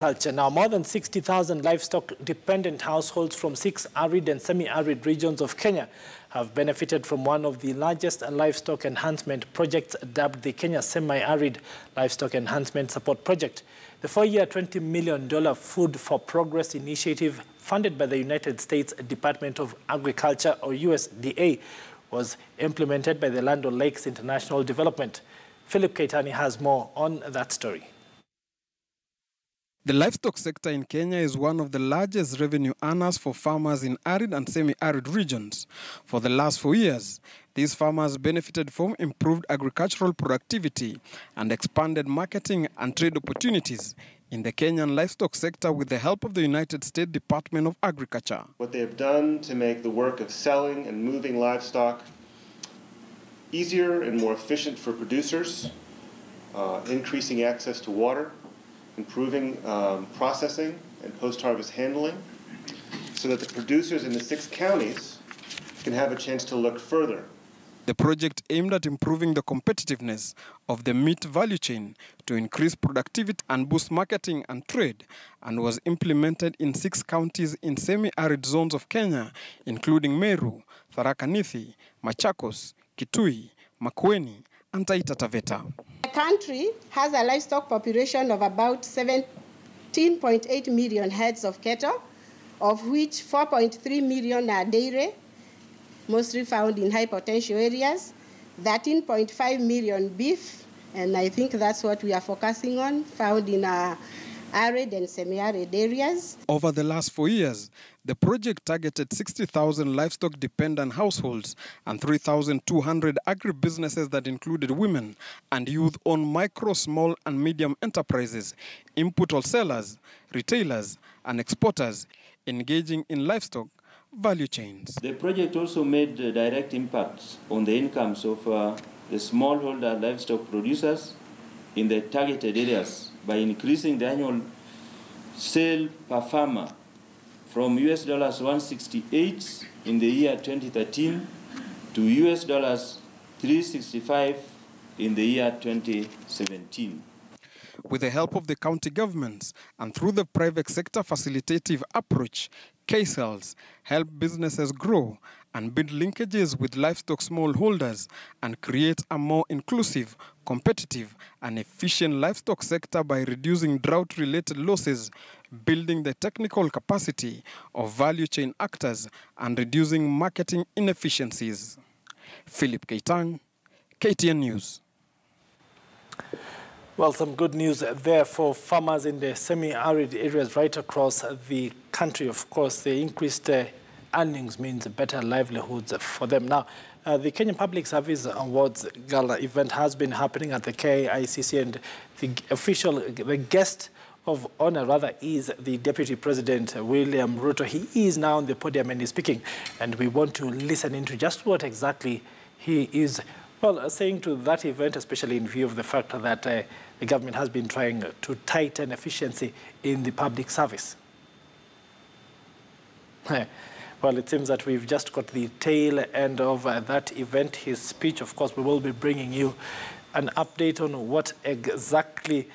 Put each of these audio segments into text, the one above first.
Culture. Now, more than 60,000 livestock-dependent households from 6 arid and semi-arid regions of Kenya have benefited from one of the largest livestock enhancement projects, dubbed the Kenya Semi-arid Livestock Enhancement Support Project. The 4-year $20 million Food for Progress initiative, funded by the United States Department of Agriculture, or USDA, was implemented by the Land O'Lakes International Development. Philip Keitani has more on that story. The livestock sector in Kenya is one of the largest revenue earners for farmers in arid and semi-arid regions. For the last 4 years, these farmers benefited from improved agricultural productivity and expanded marketing and trade opportunities in the Kenyan livestock sector with the help of the United States Department of Agriculture. What they have done to make the work of selling and moving livestock easier and more efficient for producers, increasing access to water, improving processing and post-harvest handling, so that the producers in the 6 counties can have a chance to look further. The project aimed at improving the competitiveness of the meat value chain to increase productivity and boost marketing and trade, and was implemented in 6 counties in semi-arid zones of Kenya, including Meru, Tharaka Nithi, Machakos, Kitui, Makueni, and Taita Taveta. The country has a livestock population of about 17.8 million heads of cattle, of which 4.3 million are dairy, mostly found in high potential areas, 13.5 million beef, and I think that's what we are focusing on, found in arid and semi-arid areas. Over the last 4 years, the project targeted 60,000 livestock-dependent households and 3,200 agribusinesses that included women and youth-owned micro, small and medium enterprises, input wholesalers, retailers and exporters engaging in livestock value chains. The project also made direct impacts on the incomes of the smallholder livestock producers in the targeted areas by increasing the annual sale per farmer from US $168 in the year 2013 to US $365 in the year 2017. With the help of the county governments and through the private sector facilitative approach, KSLs help businesses grow and build linkages with livestock smallholders and create a more inclusive, competitive and efficient livestock sector by reducing drought-related losses, building the technical capacity of value chain actors and reducing marketing inefficiencies. Philip Keitani, KTN News. Well, some good news there for farmers in the semi-arid areas right across the country. Of course, the increased earnings means better livelihoods for them. Now, the Kenyan Public Service Awards Gala event has been happening at the KICC, and the guest of honor, rather, is the Deputy President, William Ruto. He is now on the podium and is speaking, and we want to listen into just what exactly he is saying to that event, especially in view of the fact that the government has been trying to tighten efficiency in the public service. Well, it seems that we've just got the tail end of that event, his speech. Of course, we will be bringing you an update on what exactly,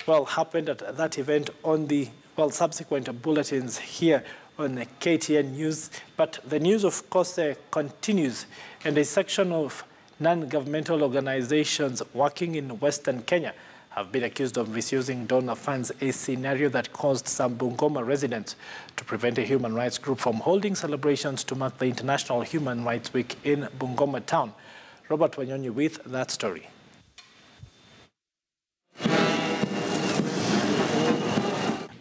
happened at that event on the, subsequent bulletins here on KTN News. But the news, of course, continues, and a section of non-governmental organizations working in Western Kenya have been accused of misusing donor funds, a scenario that caused some Bungoma residents to prevent a human rights group from holding celebrations to mark the International Human Rights Week in Bungoma town. Robert Wanyonyi with that story.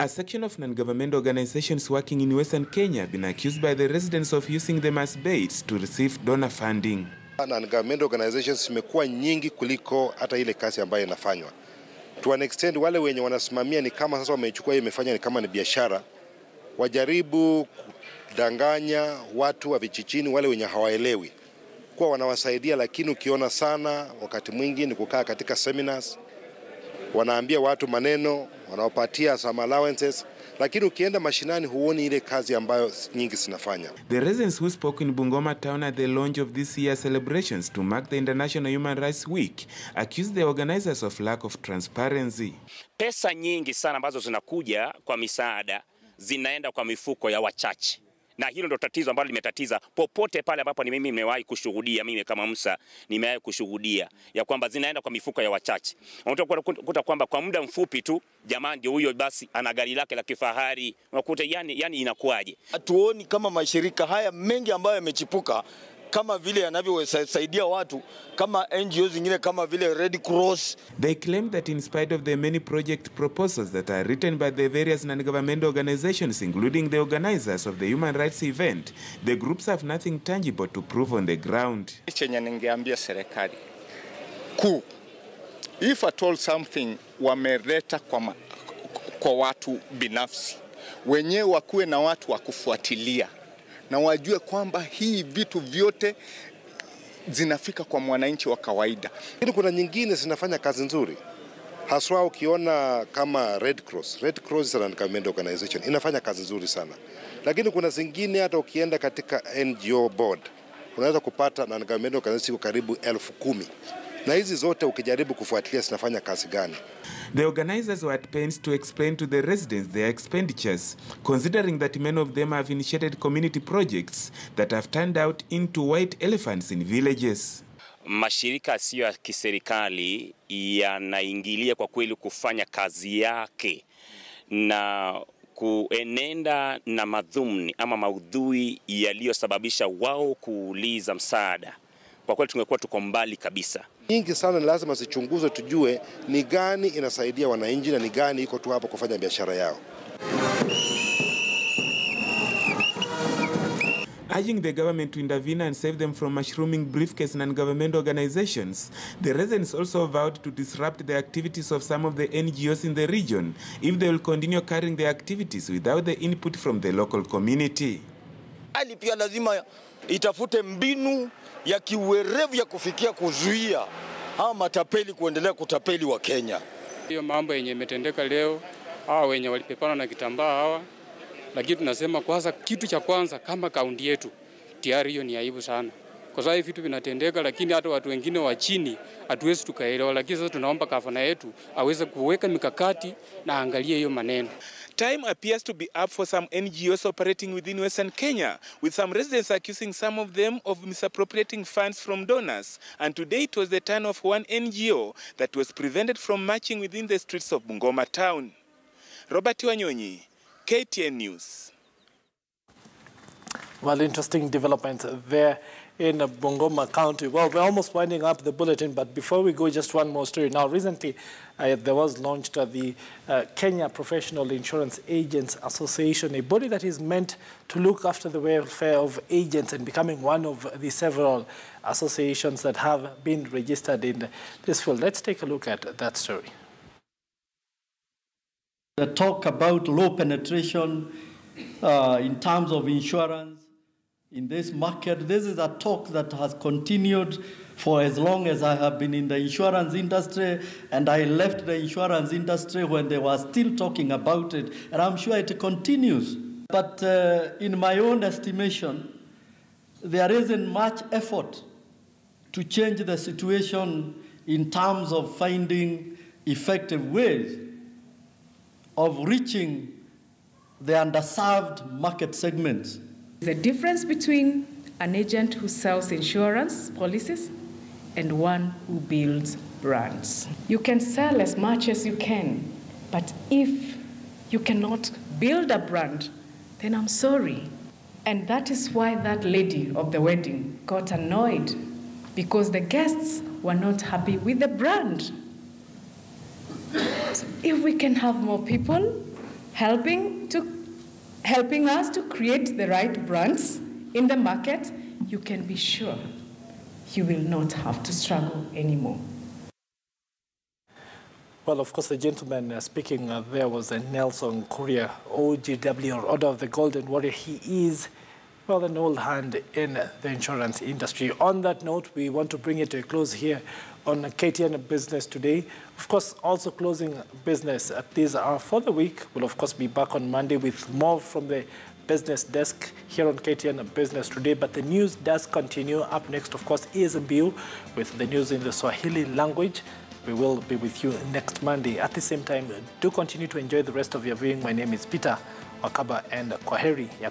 A section of non-government organizations working in Western Kenya have been accused by the residents of using them as baits to receive donor funding. Non-government organizations zimekuwa nyingi kuliko hata ile kazi ambayo inafanywa. To an extent, wale wenye wanasimamia ni kama sasa wamechukua imefanya ni kama ni biashara. Wajaribu kudanganya watu wa vijijini, wale wenye hawaelewi kwa wanawasaidia, lakini ukiona sana wakati mwingi ni kukaa katika seminars, wanaambia watu maneno wanaopatia some allowances, lakini ukienda mashinani huoni ile kazi ambayo nyingi zinafanya. The residents who spoke in Bungoma town at the launch of this year's celebrations to mark the International Human Rights Week accused the organizers of lack of transparency. Pesa nyingi sana ambazo zinakuja kwa misaada zinaenda kwa mifuko ya wachache. Na hilo ndo tatizo ambalo limetatiza popote pale ambapo mimi nimewahi kushuhudia, mimi kama Musa nimewahi kushuhudia ya kwamba zinaenda kwa mifuko ya wachache. Unakuta kwamba kwa muda mfupi tu jamaa ndio huyo basi ana gari lake la kifahari. Unakuta yani inakuaje? Hatuoni kama mashirika haya mengi ambayo yamechipuka kama vile yanavyosaidia watu kama NGOs zingine kama vile Red Cross. They claim that in spite of the many project proposals that are written by the various non-governmental organizations, including the organizers of the human rights event, the groups have nothing tangible to prove on the ground. Chenye ningeambia serikali kuu, if at all something wameleta kwa watu binafsi, wenyewe wakuwe na watu wa kufuatilia na wajue kwamba hii vitu vyote zinafika kwa mwananchi wa kawaida. Lakini kuna nyingine zinafanya kazi nzuri. Haswa ukiona kama Red Cross is a non-governmental organization, inafanya kazi nzuri sana. Lakini kuna zingine hata ukienda katika NGO board, unaweza kupata non-governmental organization karibu 10,000. Na hizi zote ukijaribu kufuatilia zinafanya kazi gani? The organizers were at pains to explain to the residents their expenditures, considering that many of them have initiated community projects that have turned out into white elephants in villages. Mashirika sio ya kiserikali yanaingilia kwa kweli kufanya kazi yake na kuenenda na madhumuni ama maudhui yaliyosababisha wao kuuliza msaada. Kwa kweli tungekuwa tuko mbali kabisa. Nyingi sana lazima zichunguzwe tujue ni gani inasaidia wananchi na ni gani iko tu hapo kufanya biashara yao. Urging the government to intervene and save them from mushrooming briefcase non-governmental organizations, the residents also vowed to disrupt the activities of some of the NGOs in the region if they will continue carrying their activities without the input from the local community. Ali pia lazima itafute mbinu ya kiwerevu ya kufikia kuzuia hawa matapeli kuendelea kutapeli wa Kenya. Hiyo mambo yenye imetendeka leo, hawa wenye walipepana na kitambaa hawa, lakini tunasema kwanza, kitu cha kwanza kama kaunti yetu, tayari hiyo ni aibu sana. Kwa sababu vitu vinatendeka, lakini hata watu wengine wa chini hatuwezi tukaelewa, lakini sasa tunaomba gavana yetu aweze kuweka mikakati na angalie hiyo maneno. Time appears to be up for some NGOs operating within Western Kenya, with some residents accusing some of them of misappropriating funds from donors. And today it was the turn of one NGO that was prevented from marching within the streets of Bungoma town. Robert Wanyonyi, KTN News. Well, interesting developments there in Bungoma County. Well, we're almost winding up the bulletin, but before we go, just one more story. Now, recently, there was launched the Kenya Professional Insurance Agents Association, a body that is meant to look after the welfare of agents and becoming one of the several associations that have been registered in this field. Let's take a look at that story. The talk about low penetration in terms of insurance in this market, this is a talk that has continued for as long as I have been in the insurance industry, and I left the insurance industry when they were still talking about it, and I'm sure it continues. But in my own estimation, there isn't much effort to change the situation in terms of finding effective ways of reaching the underserved market segments. The difference between an agent who sells insurance policies and one who builds brands. You can sell as much as you can, but if you cannot build a brand, then I'm sorry. And that is why that lady of the wedding got annoyed, because the guests were not happy with the brand. So if we can have more people helping us to create the right brands in the market, you can be sure you will not have to struggle anymore. Well, of course, the gentleman speaking there was Nelson Korea, OGW, or Order of the Golden Warrior. He is, well, an old hand in the insurance industry. On that note, we want to bring it to a close here on KTN Business Today. Of course, also closing business at this hour for the week. We'll, of course, be back on Monday with more from the business desk here on KTN Business Today. But the news does continue. Up next, of course, is Bill with the news in the Swahili language. We will be with you next Monday. At the same time, do continue to enjoy the rest of your viewing. My name is Peter Wakaba, and kwaheri ya